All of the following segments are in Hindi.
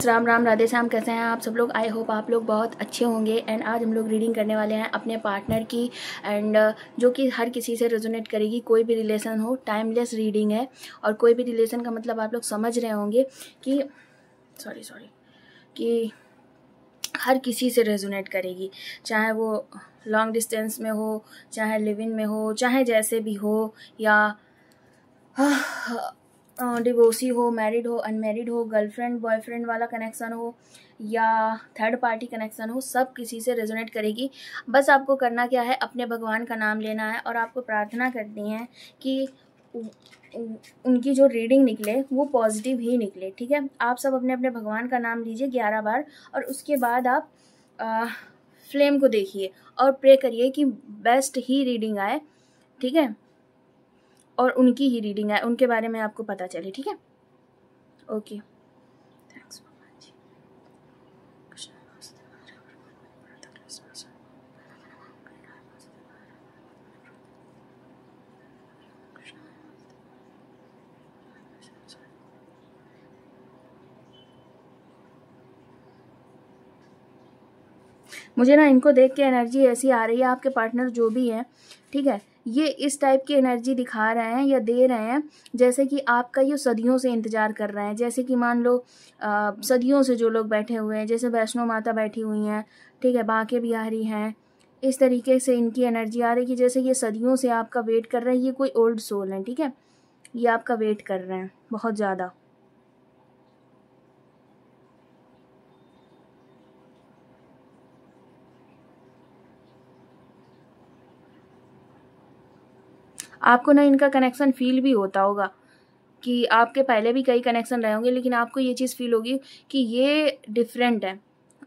राम राम राधे श्याम। कैसे हैं आप सब लोग? आई होप आप लोग बहुत अच्छे होंगे। एंड आज हम लोग रीडिंग करने वाले हैं अपने पार्टनर की, एंड जो कि हर किसी से रेजोनेट करेगी। कोई भी रिलेशन हो, टाइमलेस रीडिंग है। और कोई भी रिलेशन का मतलब आप लोग समझ रहे होंगे कि कि हर किसी से रेजोनेट करेगी, चाहे वो लॉन्ग डिस्टेंस में हो, चाहे लिव इन में हो, चाहे जैसे भी हो, या डिवोर्सी हो, मैरिड हो, अनमैरिड हो, गर्लफ्रेंड बॉयफ्रेंड वाला कनेक्शन हो, या थर्ड पार्टी कनेक्शन हो, सब किसी से रेजोनेट करेगी। बस आपको करना क्या है, अपने भगवान का नाम लेना है और आपको प्रार्थना करनी है कि उनकी जो रीडिंग निकले वो पॉजिटिव ही निकले। ठीक है, आप सब अपने अपने भगवान का नाम लीजिए 11 बार, और उसके बाद आप फ्लेम को देखिए और प्रे करिए कि बेस्ट ही रीडिंग आए। ठीक है, और उनकी ही रीडिंग है, उनके बारे में आपको पता चले। ठीक है, ओके, थैंक्स। मुझे ना इनको देख के एनर्जी ऐसी आ रही है, आपके पार्टनर जो भी है, ठीक है, ये इस टाइप की एनर्जी दिखा रहे हैं या दे रहे हैं जैसे कि आपका ये सदियों से इंतज़ार कर रहे हैं। जैसे कि मान लो सदियों से जो लोग बैठे हुए हैं, जैसे वैष्णो माता बैठी हुई हैं, ठीक है, बांके बिहारी हैं, इस तरीके से इनकी एनर्जी आ रही है कि जैसे ये सदियों से आपका वेट कर रहे हैं। ये कोई ओल्ड सोल है, ठीक है, ये आपका वेट कर रहे हैं बहुत ज़्यादा। आपको ना इनका कनेक्शन फील भी होता होगा कि आपके पहले भी कई कनेक्शन रहे होंगे, लेकिन आपको ये चीज़ फील होगी कि ये डिफरेंट है।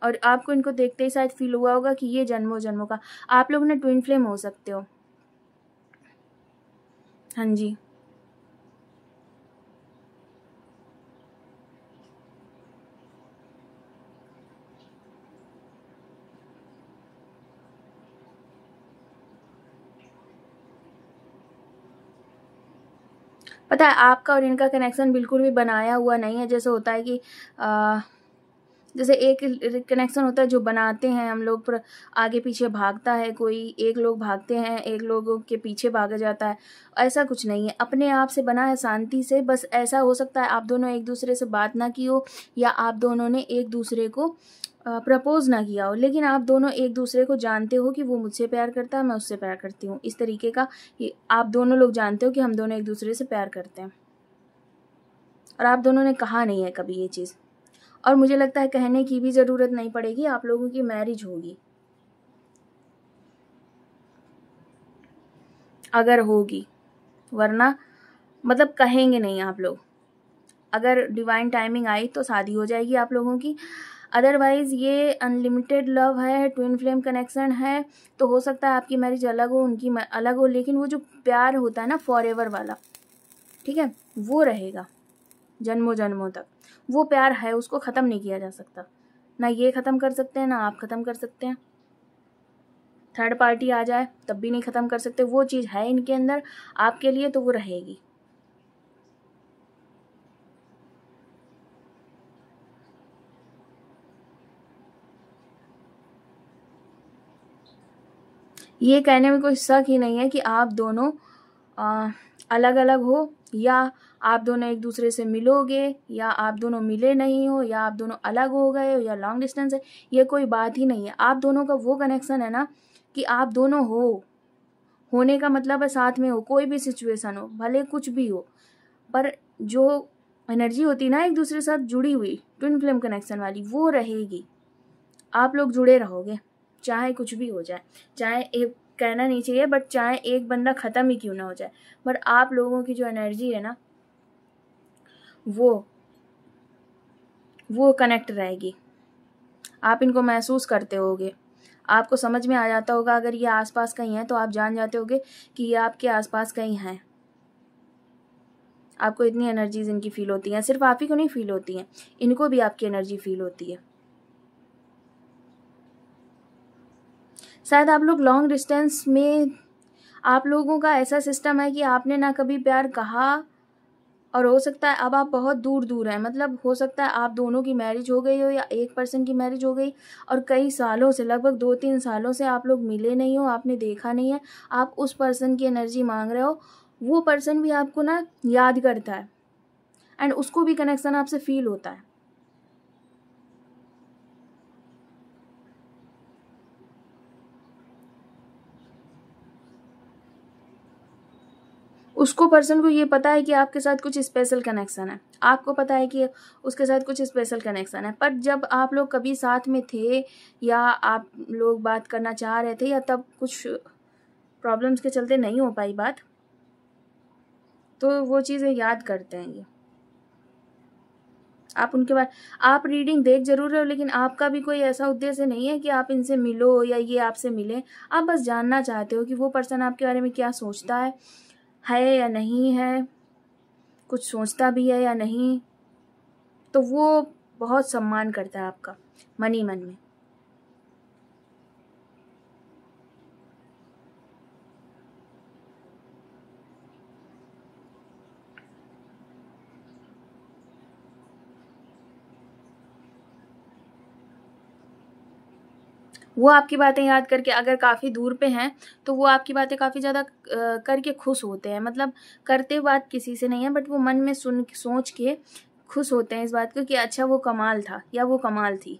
और आपको इनको देखते ही शायद फील हुआ होगा कि ये जन्मों जन्मों का आप लोग ना ट्विन फ्लेम हो सकते हो। हाँ जी, पता है आपका और इनका कनेक्शन बिल्कुल भी बनाया हुआ नहीं है। जैसे होता है कि जैसे एक कनेक्शन होता है जो बनाते हैं हम लोग, पर आगे पीछे भागता है कोई, एक लोग भागते हैं, एक लोगों के पीछे भागा जाता है। ऐसा कुछ नहीं है, अपने आप से बना है, शांति से। बस ऐसा हो सकता है आप दोनों एक दूसरे से बात ना की हो, या आप दोनों ने एक दूसरे को प्रपोज ना किया हो, लेकिन आप दोनों एक दूसरे को जानते हो कि वो मुझसे प्यार करता है, मैं उससे प्यार करती हूँ। इस तरीके का आप दोनों लोग जानते हो कि हम दोनों एक दूसरे से प्यार करते हैं, और आप दोनों ने कहा नहीं है कभी ये चीज़। और मुझे लगता है कहने की भी ज़रूरत नहीं पड़ेगी, आप लोगों की मैरिज होगी, अगर होगी, वरना मतलब कहेंगे नहीं आप लोग। अगर डिवाइन टाइमिंग आई तो शादी हो जाएगी आप लोगों की। अदरवाइज़ ये अनलिमिटेड लव है, ट्विन फ्लेम कनेक्शन है, तो हो सकता है आपकी मैरिज अलग हो, उनकी अलग हो, लेकिन वो जो प्यार होता है ना फॉरएवर वाला, ठीक है, वो रहेगा जन्मों जन्मों तक। वो प्यार है, उसको ख़त्म नहीं किया जा सकता। ना ये ख़त्म कर सकते हैं, ना आप ख़त्म कर सकते हैं। थर्ड पार्टी आ जाए तब भी नहीं ख़त्म कर सकते। वो चीज़ है इनके अंदर आपके लिए, तो वो रहेगी। ये कहने में कोई शक ही नहीं है कि आप दोनों अलग अलग हो, या आप दोनों एक दूसरे से मिलोगे, या आप दोनों मिले नहीं हो, या आप दोनों अलग हो गए हो, या लॉन्ग डिस्टेंस है। ये कोई बात ही नहीं है। आप दोनों का वो कनेक्शन है ना कि आप दोनों होने का मतलब है साथ में हो, कोई भी सिचुएशन हो, भले कुछ भी हो, पर जो एनर्जी होती है ना एक दूसरे के साथ जुड़ी हुई, ट्विन फ्लेम कनेक्शन वाली, वो रहेगी। आप लोग जुड़े रहोगे चाहे कुछ भी हो जाए, चाहे एक कहना नहीं चाहिए, बट चाहे एक बंदा ख़त्म ही क्यों ना हो जाए, बट आप लोगों की जो एनर्जी है ना वो कनेक्ट रहेगी। आप इनको महसूस करते होगे, आपको समझ में आ जाता होगा। अगर ये आसपास कहीं है तो आप जान जाते होगे कि ये आपके आसपास कहीं है। आपको इतनी एनर्जीज इनकी फील होती हैं, सिर्फ आप ही को नहीं फील होती हैं, इनको भी आपकी एनर्जी फील होती है। शायद आप लोग लॉन्ग डिस्टेंस में, आप लोगों का ऐसा सिस्टम है कि आपने ना कभी प्यार कहा और हो सकता है अब आप बहुत दूर दूर हैं, मतलब हो सकता है आप दोनों की मैरिज हो गई हो या एक पर्सन की मैरिज हो गई और कई सालों से, लगभग 2-3 सालों से आप लोग मिले नहीं हो, आपने देखा नहीं है, आप उस पर्सन की एनर्जी मांग रहे हो, वो पर्सन भी आपको ना याद करता है एंड उसको भी कनेक्शन आपसे फील होता है। उसको, पर्सन को ये पता है कि आपके साथ कुछ स्पेशल कनेक्शन है, आपको पता है कि उसके साथ कुछ स्पेशल कनेक्शन है, पर जब आप लोग कभी साथ में थे या आप लोग बात करना चाह रहे थे या तब कुछ प्रॉब्लम्स के चलते नहीं हो पाई बात, तो वो चीज़ें याद करते हैं ये। आप उनके बारे, आप रीडिंग देख जरूर रहे हो, लेकिन आपका भी कोई ऐसा उद्देश्य नहीं है कि आप इनसे मिलो या ये आपसे मिले। आप बस जानना चाहते हो कि वो पर्सन आपके बारे में क्या सोचता है या नहीं है, कुछ सोचता भी है या नहीं, तो वो बहुत सम्मान करता है आपका मन ही मन में। वो आपकी बातें याद करके, अगर काफ़ी दूर पे हैं तो वो आपकी बातें काफ़ी ज़्यादा करके खुश होते हैं, मतलब करते बात किसी से नहीं है, बट वो मन में सोच के खुश होते हैं इस बात को कि अच्छा वो कमाल था या वो कमाल थी।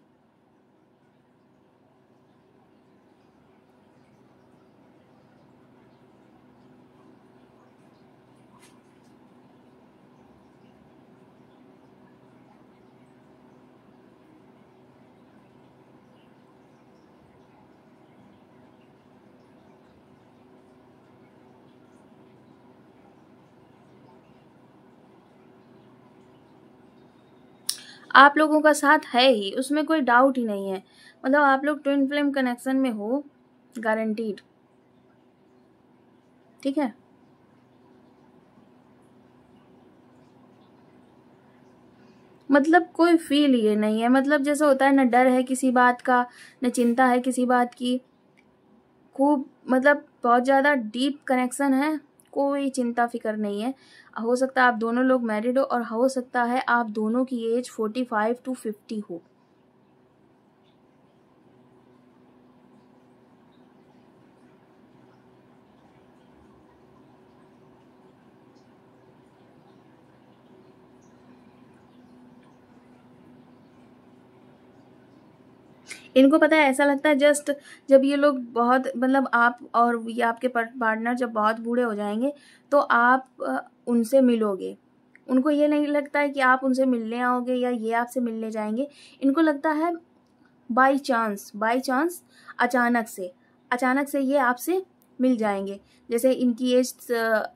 आप लोगों का साथ है ही, उसमें कोई डाउट ही नहीं है, मतलब आप लोग ट्विन फ्लेम कनेक्शन में हो, गारंटीड। ठीक है, मतलब कोई फील ये नहीं है, मतलब जैसा होता है ना, डर है किसी बात का, न चिंता है किसी बात की, खूब मतलब बहुत ज़्यादा डीप कनेक्शन है, कोई चिंता फिक्र नहीं है। हो सकता है आप दोनों लोग मैरिड हो और हो सकता है आप दोनों की एज 45 to 50 हो। इनको पता है, ऐसा लगता है जस्ट जब ये लोग बहुत, मतलब आप और ये आपके पार्टनर जब बहुत बूढ़े हो जाएंगे तो आप उनसे मिलोगे, उनको ये नहीं लगता है कि आप उनसे मिलने आओगे या ये आपसे मिलने जाएंगे, इनको लगता है बाई चांस अचानक से ये आपसे मिल जाएंगे। जैसे इनकी एज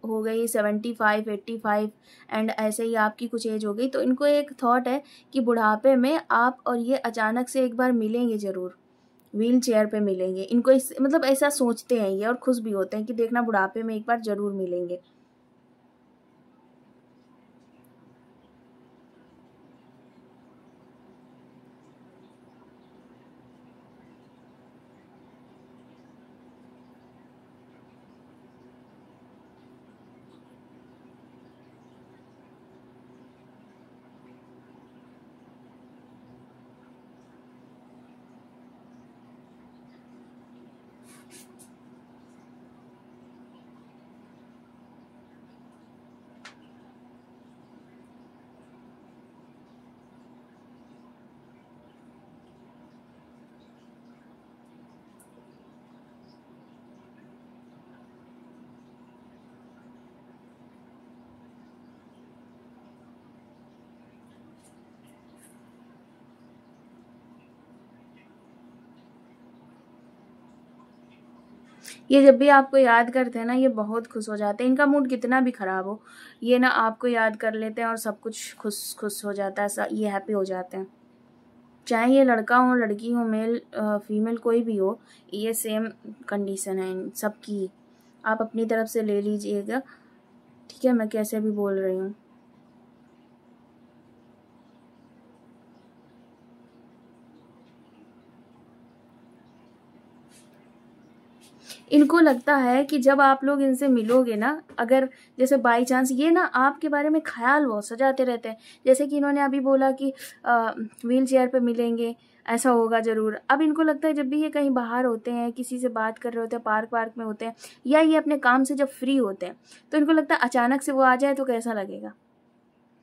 हो गई 75 85 एंड ऐसे ही आपकी कुछ एज हो गई, तो इनको एक थॉट है कि बुढ़ापे में आप और ये अचानक से एक बार मिलेंगे जरूर, व्हील चेयर पे मिलेंगे। इनको मतलब ऐसा सोचते हैं ये और खुश भी होते हैं कि देखना बुढ़ापे में एक बार जरूर मिलेंगे। ये जब भी आपको याद करते हैं ना, ये बहुत खुश हो जाते हैं, इनका मूड कितना भी खराब हो, ये ना आपको याद कर लेते हैं और सब कुछ खुश खुश हो जाता है, ये हैप्पी हो जाते हैं। चाहे ये लड़का हो लड़की हो, मेल फीमेल कोई भी हो, ये सेम कंडीशन है इन सबकी। आप अपनी तरफ से ले लीजिएगा, ठीक है, मैं कैसे भी बोल रही हूँ। इनको लगता है कि जब आप लोग इनसे मिलोगे ना, अगर जैसे बाई चांस, ये ना आपके बारे में ख्याल बहुत सजाते रहते हैं। जैसे कि इन्होंने अभी बोला कि व्हील चेयर पे मिलेंगे, ऐसा होगा ज़रूर। अब इनको लगता है जब भी ये कहीं बाहर होते हैं, किसी से बात कर रहे होते हैं, पार्क में होते हैं, या ये अपने काम से जब फ्री होते हैं, तो इनको लगता है अचानक से वो आ जाए तो कैसा लगेगा।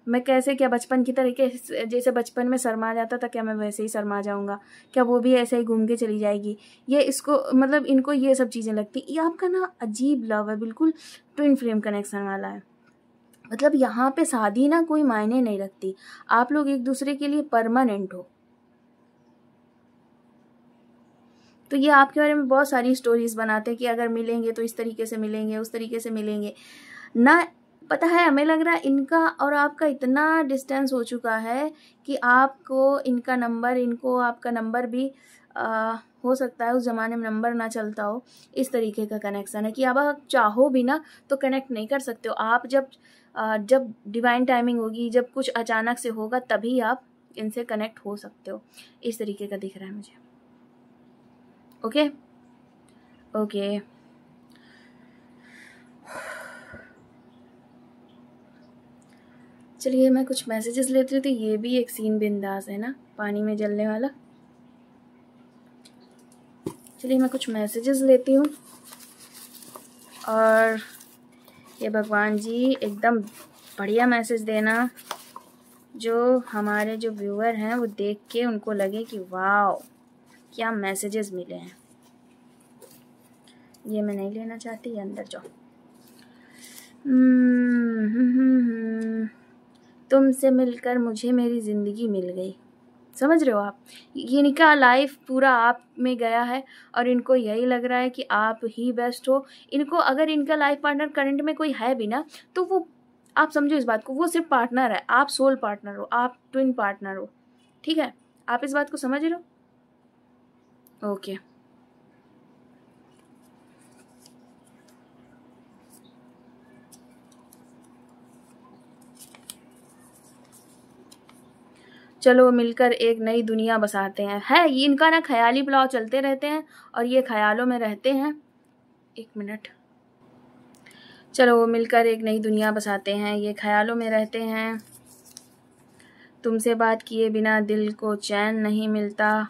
मैं कैसे, क्या बचपन की तरीके जैसे बचपन में शर्मा जाता था, क्या मैं वैसे ही शर्मा जाऊंगा, क्या वो भी ऐसे ही घूम के चली जाएगी। ये इसको मतलब इनको ये सब चीज़ें लगती। ये आपका ना अजीब लव है, बिल्कुल ट्विन फ्लेम कनेक्शन वाला है। मतलब यहाँ पे शादी ना कोई मायने नहीं रखती, आप लोग एक दूसरे के लिए परमानेंट हो। तो ये आपके बारे में बहुत सारी स्टोरीज बनाते हैं कि अगर मिलेंगे तो इस तरीके से मिलेंगे, उस तरीके से मिलेंगे ना। पता है, हमें लग रहा है इनका और आपका इतना डिस्टेंस हो चुका है कि आपको इनका नंबर, इनको आपका नंबर भी हो सकता है उस ज़माने में नंबर ना चलता हो। इस तरीके का कनेक्शन है कि अब आप चाहो भी ना तो कनेक्ट नहीं कर सकते हो। आप जब डिवाइन टाइमिंग होगी, जब कुछ अचानक से होगा, तभी आप इनसे कनेक्ट हो सकते हो। इस तरीके का दिख रहा है मुझे। ओके ओके, चलिए मैं कुछ मैसेजेस लेती हूँ। तो ये भी एक सीन बिंदास है ना, पानी में जलने वाला। चलिए मैं कुछ मैसेजेस लेती हूँ। और ये भगवान जी एकदम बढ़िया मैसेज देना, जो हमारे जो व्यूअर हैं वो देख के उनको लगे कि वाह क्या मैसेजेस मिले हैं। ये मैं नहीं लेना चाहती, ये अंदर जाओ। तुमसे मिलकर मुझे मेरी ज़िंदगी मिल गई। समझ रहे हो आप, इनका लाइफ पूरा आप में गया है और इनको यही लग रहा है कि आप ही बेस्ट हो। इनको अगर इनका लाइफ पार्टनर करंट में कोई है भी ना, तो वो, आप समझो इस बात को, वो सिर्फ पार्टनर है, आप सोल पार्टनर हो, आप ट्विन पार्टनर हो। ठीक है, आप इस बात को समझ रहे हो। ओके, चलो मिलकर एक नई दुनिया बसाते हैं। है ये इनका ना ख्याली पुलाव चलते रहते हैं और ये ख्यालों में रहते हैं। एक मिनट, चलो मिलकर एक नई दुनिया बसाते हैं, ये ख्यालों में रहते हैं। तुमसे बात किए बिना दिल को चैन नहीं मिलता।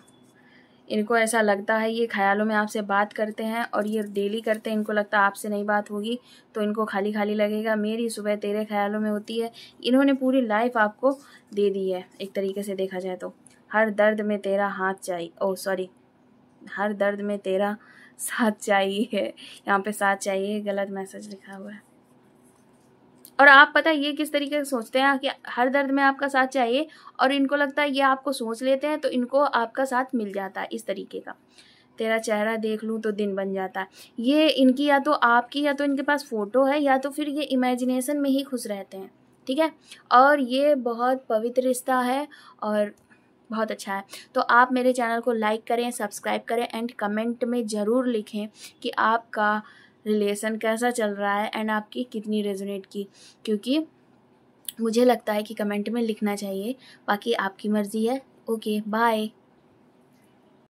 इनको ऐसा लगता है, ये ख्यालों में आपसे बात करते हैं और ये डेली करते हैं। इनको लगता है आपसे नहीं बात होगी तो इनको खाली खाली लगेगा। मेरी सुबह तेरे ख्यालों में होती है। इन्होंने पूरी लाइफ आपको दे दी है एक तरीके से देखा जाए तो। हर दर्द में तेरा हाथ चाहिए, ओह सॉरी, हर दर्द में तेरा साथ चाहिए। यहाँ पे साथ चाहिए, गलत मैसेज लिखा हुआ है। और आप पता है ये किस तरीके से सोचते हैं कि हर दर्द में आपका साथ चाहिए, और इनको लगता है ये आपको सोच लेते हैं तो इनको आपका साथ मिल जाता है। इस तरीके का, तेरा चेहरा देख लूँ तो दिन बन जाता है। ये इनकी या तो आपकी, या तो इनके पास फ़ोटो है, या तो फिर ये इमेजिनेशन में ही खुश रहते हैं। ठीक है, और ये बहुत पवित्र रिश्ता है और बहुत अच्छा है। तो आप मेरे चैनल को लाइक करें, सब्सक्राइब करें एंड कमेंट में ज़रूर लिखें कि आपका रिलेशन कैसा चल रहा है एंड आपकी कितनी रेजोनेट की, क्योंकि मुझे लगता है कि कमेंट में लिखना चाहिए। बाकी आपकी मर्ज़ी है। Okay bye.